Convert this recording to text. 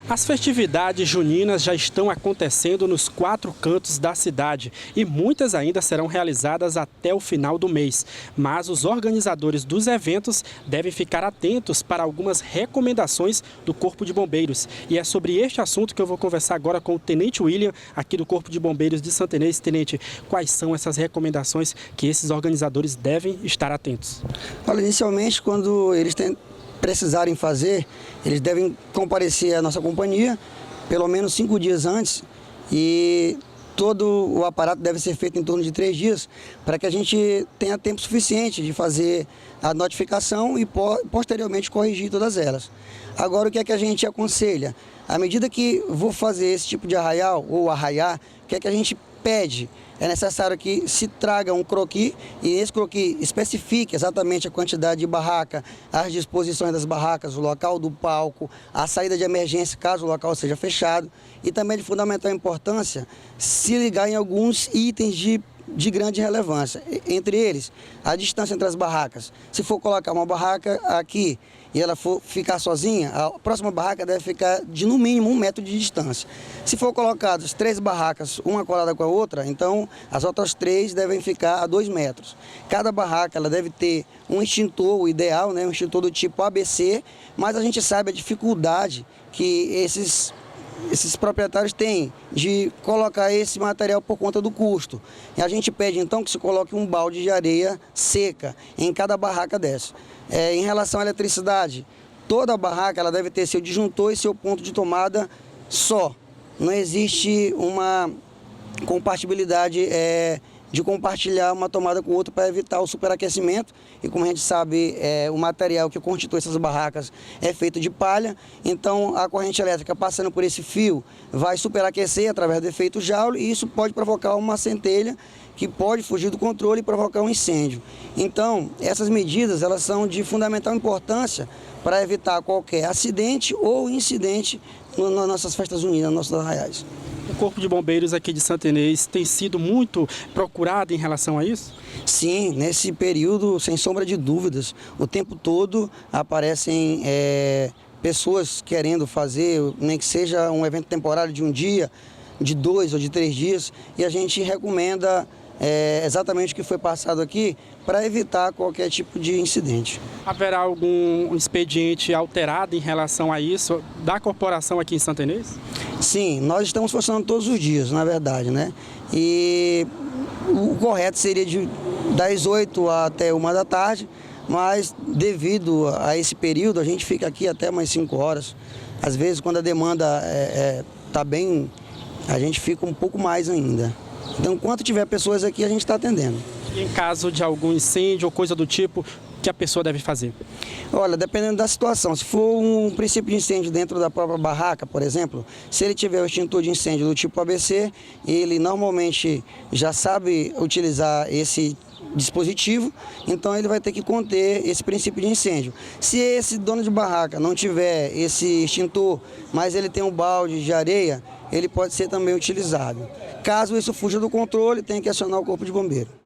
As festividades juninas já estão acontecendo nos 4 cantos da cidade e muitas ainda serão realizadas até o final do mês. Mas os organizadores dos eventos devem ficar atentos para algumas recomendações do Corpo de Bombeiros. E é sobre este assunto que eu vou conversar agora com o Tenente William, aqui do Corpo de Bombeiros de Santa Inês. Tenente, quais são essas recomendações que esses organizadores devem estar atentos? Olha, inicialmente, quando eles precisarem fazer, eles devem comparecer à nossa companhia pelo menos 5 dias antes, e todo o aparato deve ser feito em torno de 3 dias para que a gente tenha tempo suficiente de fazer a notificação e posteriormente corrigir todas elas. Agora, o que é que a gente aconselha? À medida que vou fazer esse tipo de arraial ou arraiar, o que é que a gente pede? É necessário que se traga um croquis e esse croquis especifique exatamente a quantidade de barraca, as disposições das barracas, o local do palco, a saída de emergência caso o local seja fechado, e também de fundamental importância se ligar em alguns itens de grande relevância, entre eles a distância entre as barracas. Se for colocar uma barraca aqui e ela for ficar sozinha, a próxima barraca deve ficar de no mínimo 1 metro de distância. Se for colocadas 3 barracas, uma colada com a outra, então as outras 3 devem ficar a 2 metros. Cada barraca ela deve ter um extintor, o ideal, né, um extintor do tipo ABC, mas a gente sabe a dificuldade que esses proprietários têm de colocar esse material por conta do custo. E a gente pede então que se coloque um balde de areia seca em cada barraca dessa. Em relação à eletricidade, toda a barraca ela deve ter seu disjuntor e seu ponto de tomada só. Não existe uma compatibilidade de compartilhar uma tomada com outra para evitar o superaquecimento. E como a gente sabe, o material que constitui essas barracas é feito de palha, então a corrente elétrica passando por esse fio vai superaquecer através do efeito Joule, e isso pode provocar uma centelha que pode fugir do controle e provocar um incêndio. Então, essas medidas elas são de fundamental importância para evitar qualquer acidente ou incidente nas nossas festas juninas, nos nossos arraiais. O Corpo de Bombeiros aqui de Santa Inês tem sido muito procurado em relação a isso? Sim, nesse período, sem sombra de dúvidas, o tempo todo aparecem pessoas querendo fazer, nem que seja um evento temporário de um dia, de 2 ou de 3 dias, e a gente recomenda exatamente o que foi passado aqui para evitar qualquer tipo de incidente. Haverá algum expediente alterado em relação a isso da corporação aqui em Santa Inês? Sim, nós estamos funcionando todos os dias, na verdade, né? E o correto seria das 8 até 1 da tarde, mas devido a esse período a gente fica aqui até umas 5 horas. Às vezes, quando a demanda está bem, a gente fica um pouco mais ainda. Então, enquanto tiver pessoas aqui, a gente está atendendo. E em caso de algum incêndio ou coisa do tipo, o que a pessoa deve fazer? Olha, dependendo da situação, se for um princípio de incêndio dentro da própria barraca, por exemplo, se ele tiver o extintor de incêndio do tipo ABC, ele normalmente já sabe utilizar esse dispositivo, então ele vai ter que conter esse princípio de incêndio. Se esse dono de barraca não tiver esse extintor, mas ele tem um balde de areia, ele pode ser também utilizado. Caso isso fuja do controle, tem que acionar o Corpo de Bombeiro.